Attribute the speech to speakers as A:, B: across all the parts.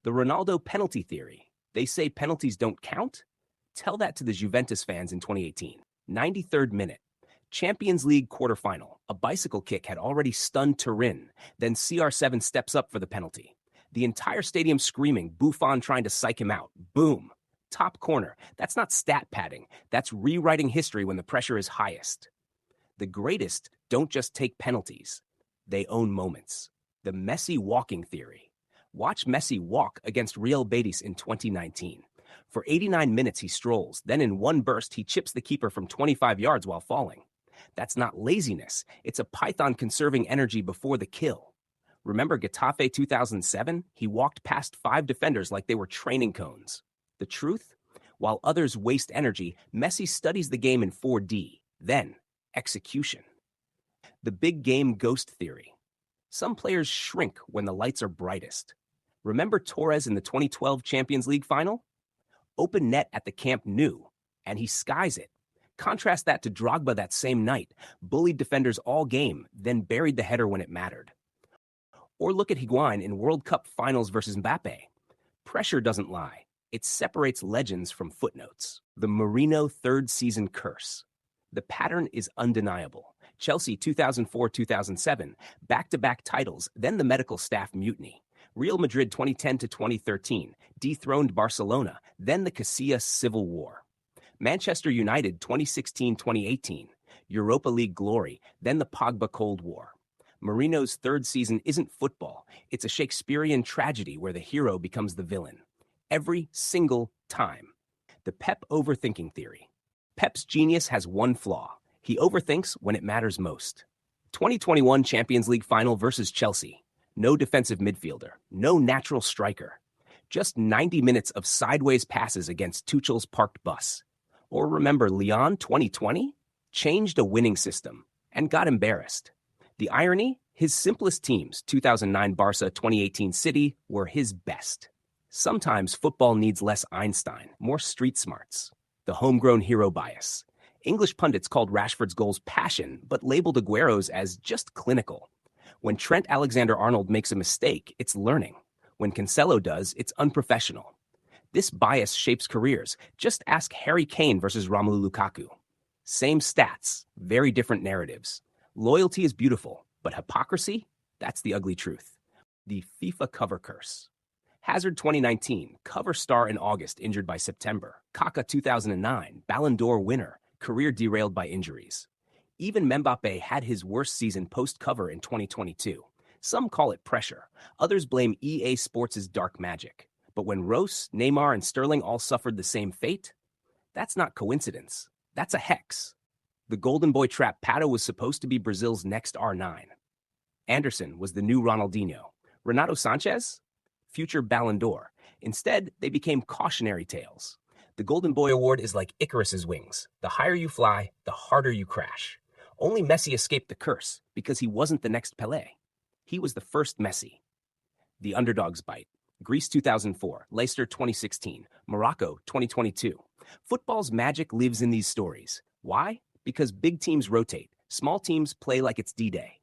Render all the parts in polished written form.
A: The Ronaldo penalty theory. They say penalties don't count? Tell that to the Juventus fans in 2018. 93rd minute. Champions League quarterfinal. A bicycle kick had already stunned Turin. Then CR7 steps up for the penalty. The entire stadium screaming, Buffon trying to psych him out. Boom. Top corner. That's not stat padding. That's rewriting history when the pressure is highest. The greatest don't just take penalties. They own moments. The Messi walking theory. Watch Messi walk against Real Betis in 2019. For 89 minutes he strolls, then in one burst he chips the keeper from 25 yards while falling. That's not laziness, it's a python conserving energy before the kill. Remember Getafe 2007? He walked past 5 defenders like they were training cones. The truth? While others waste energy, Messi studies the game in 4D, then execution. The big game ghost theory. Some players shrink when the lights are brightest. Remember Torres in the 2012 Champions League final? Open net at the Camp Nou, and he skies it. Contrast that to Drogba that same night, bullied defenders all game, then buried the header when it mattered. Or look at Higuain in World Cup finals versus Mbappe. Pressure doesn't lie. It separates legends from footnotes. The Mourinho third season curse. The pattern is undeniable. Chelsea 2004-2007, back-to-back titles, then the medical staff mutiny. Real Madrid 2010 to 2013, dethroned Barcelona, then the Casillas Civil War. Manchester United 2016-2018, Europa League glory, then the Pogba Cold War. Mourinho's third season isn't football, it's a Shakespearean tragedy where the hero becomes the villain. Every single time. The Pep overthinking theory. Pep's genius has one flaw. He overthinks when it matters most. 2021 Champions League final versus Chelsea. No defensive midfielder, no natural striker. Just 90 minutes of sideways passes against Tuchel's parked bus. Or remember Lyon 2020? Changed a winning system and got embarrassed. The irony? His simplest teams, 2009 Barca, 2018 City, were his best. Sometimes football needs less Einstein, more street smarts. The homegrown hero bias. English pundits called Rashford's goals passion, but labeled Aguero's as just clinical. When Trent Alexander-Arnold makes a mistake, it's learning. When Cancelo does, it's unprofessional. This bias shapes careers. Just ask Harry Kane versus Romelu Lukaku. Same stats, very different narratives. Loyalty is beautiful, but hypocrisy? That's the ugly truth. The FIFA cover curse. Hazard 2019, cover star in August, injured by September. Kaká 2009, Ballon d'Or winner, career derailed by injuries. Even Mbappe had his worst season post-cover in 2022. Some call it pressure. Others blame EA Sports' dark magic. But when Rose, Neymar, and Sterling all suffered the same fate, that's not coincidence. That's a hex. The Golden Boy trap Pato was supposed to be Brazil's next R9. Anderson was the new Ronaldinho. Renato Sanchez? Future Ballon d'Or. Instead, they became cautionary tales. The Golden Boy Award is like Icarus's wings. The higher you fly, the harder you crash. Only Messi escaped the curse because he wasn't the next Pelé. He was the first Messi. The underdog's bite. Greece 2004, Leicester 2016, Morocco 2022. Football's magic lives in these stories. Why? Because big teams rotate. Small teams play like it's D-Day.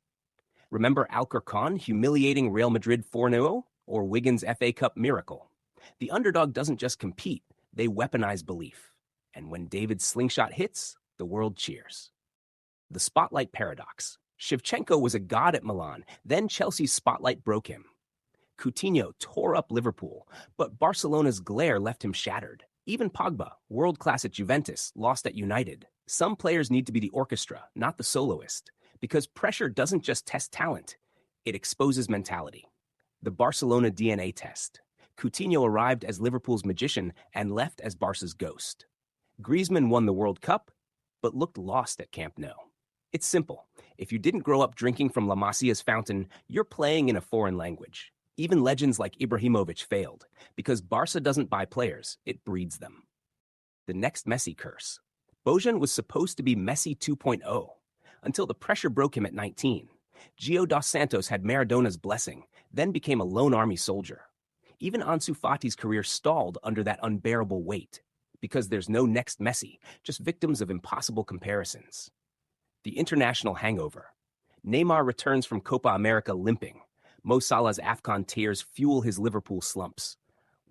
A: Remember Alcorcon humiliating Real Madrid 4-0? Or Wigan's FA Cup miracle? The underdog doesn't just compete, they weaponize belief. And when David's slingshot hits, the world cheers. The spotlight paradox. Shevchenko was a god at Milan, then Chelsea's spotlight broke him. Coutinho tore up Liverpool, but Barcelona's glare left him shattered. Even Pogba, world-class at Juventus, lost at United. Some players need to be the orchestra, not the soloist, because pressure doesn't just test talent, it exposes mentality. The Barcelona DNA test. Coutinho arrived as Liverpool's magician and left as Barca's ghost. Griezmann won the World Cup, but looked lost at Camp Nou. It's simple. If you didn't grow up drinking from La Masia's fountain, you're playing in a foreign language. Even legends like Ibrahimovic failed, because Barca doesn't buy players, it breeds them. The next Messi curse. Bojan was supposed to be Messi 2.0, until the pressure broke him at 19. Gio dos Santos had Maradona's blessing, then became a lone army soldier. Even Ansu Fati's career stalled under that unbearable weight, because there's no next Messi, just victims of impossible comparisons. The international hangover. Neymar returns from Copa America limping. Mo Salah's AFCON tears fuel his Liverpool slumps.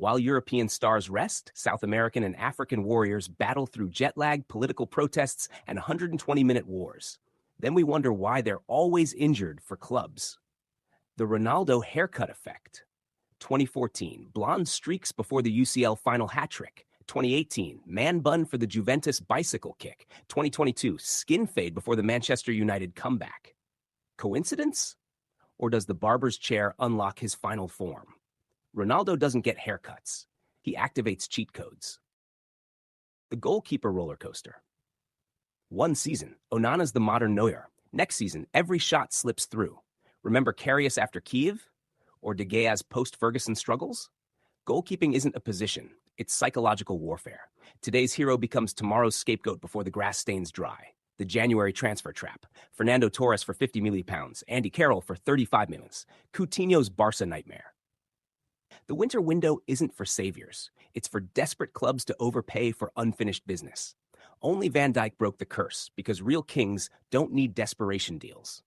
A: While European stars rest, South American and African warriors battle through jet lag, political protests, and 120-minute wars. Then we wonder why they're always injured for clubs. The Ronaldo haircut effect. 2014, blonde streaks before the UCL final hat trick. 2018, man bun for the Juventus bicycle kick. 2022, skin fade before the Manchester United comeback. Coincidence? Or does the barber's chair unlock his final form? Ronaldo doesn't get haircuts. He activates cheat codes. The goalkeeper roller coaster. One season, Onana's the modern Neuer. Next season, every shot slips through. Remember Karius after Kiev? Or De Gea's post-Ferguson struggles? Goalkeeping isn't a position, it's psychological warfare. Today's hero becomes tomorrow's scapegoat before the grass stains dry. The January transfer trap. Fernando Torres for £50 million, Andy Carroll for 35 million. Coutinho's Barca nightmare. The winter window isn't for saviors. It's for desperate clubs to overpay for unfinished business. Only Van Dijk broke the curse because real kings don't need desperation deals.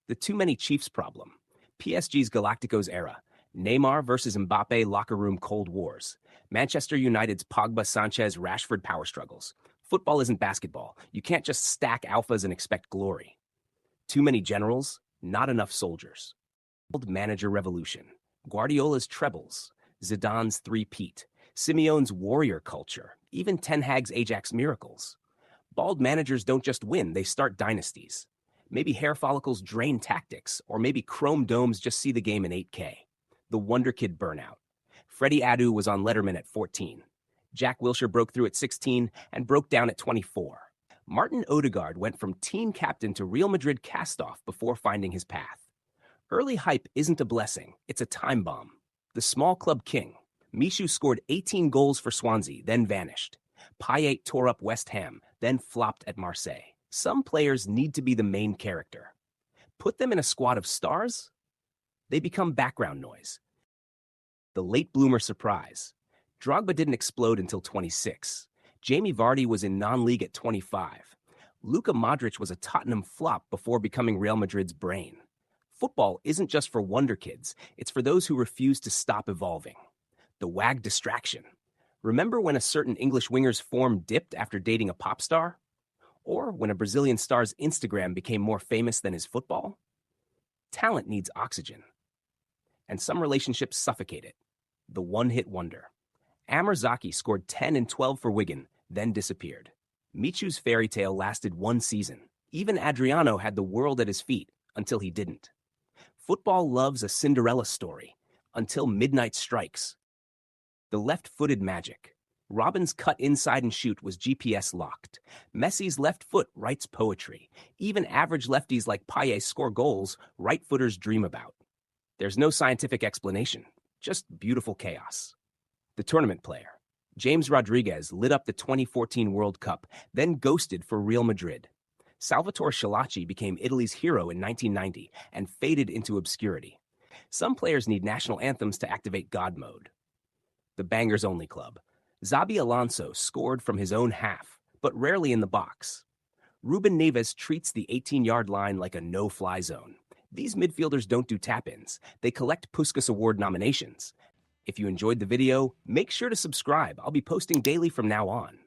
A: The too many Chiefs problem. PSG's Galacticos era. Neymar versus Mbappe locker room cold wars. Manchester United's Pogba, Sanchez, Rashford power struggles. Football isn't basketball. You can't just stack alphas and expect glory. Too many generals, not enough soldiers. Manager revolution. Guardiola's trebles. Zidane's three-peat. Simeone's warrior culture. Even Ten Hag's Ajax miracles. Bald managers don't just win, they start dynasties. Maybe hair follicles drain tactics, or maybe chrome domes just see the game in 8K. The Wonder Kid burnout. Freddie Adu was on Letterman at 14. Jack Wilshere broke through at 16 and broke down at 24. Martin Odegaard went from team captain to Real Madrid cast-off before finding his path. Early hype isn't a blessing, it's a time bomb. The small club king. Michu scored 18 goals for Swansea, then vanished. Payet tore up West Ham, then flopped at Marseille. Some players need to be the main character. Put them in a squad of stars, they become background noise. The late bloomer surprise. Drogba didn't explode until 26. Jamie Vardy was in non-league at 25. Luka Modric was a Tottenham flop before becoming Real Madrid's brain. Football isn't just for wonder kids, it's for those who refuse to stop evolving. The WAG distraction. Remember when a certain English winger's form dipped after dating a pop star? Or when a Brazilian star's Instagram became more famous than his football? Talent needs oxygen. And some relationships suffocate it. The one-hit wonder. Amr Zaki scored 10 and 12 for Wigan, then disappeared. Michu's fairy tale lasted one season. Even Adriano had the world at his feet, until he didn't. Football loves a Cinderella story, until midnight strikes. The left-footed magic. Robin's cut inside and shoot was GPS locked. Messi's left foot writes poetry. Even average lefties like Payet score goals right-footers dream about. There's no scientific explanation, just beautiful chaos. The tournament player. James Rodriguez lit up the 2014 World Cup, then ghosted for Real Madrid. Salvatore Schillaci became Italy's hero in 1990 and faded into obscurity. Some players need national anthems to activate God mode. The Bangers Only Club. Xabi Alonso scored from his own half, but rarely in the box. Ruben Neves treats the 18-yard line like a no-fly zone. These midfielders don't do tap-ins. They collect Puskas Award nominations. If you enjoyed the video, make sure to subscribe. I'll be posting daily from now on.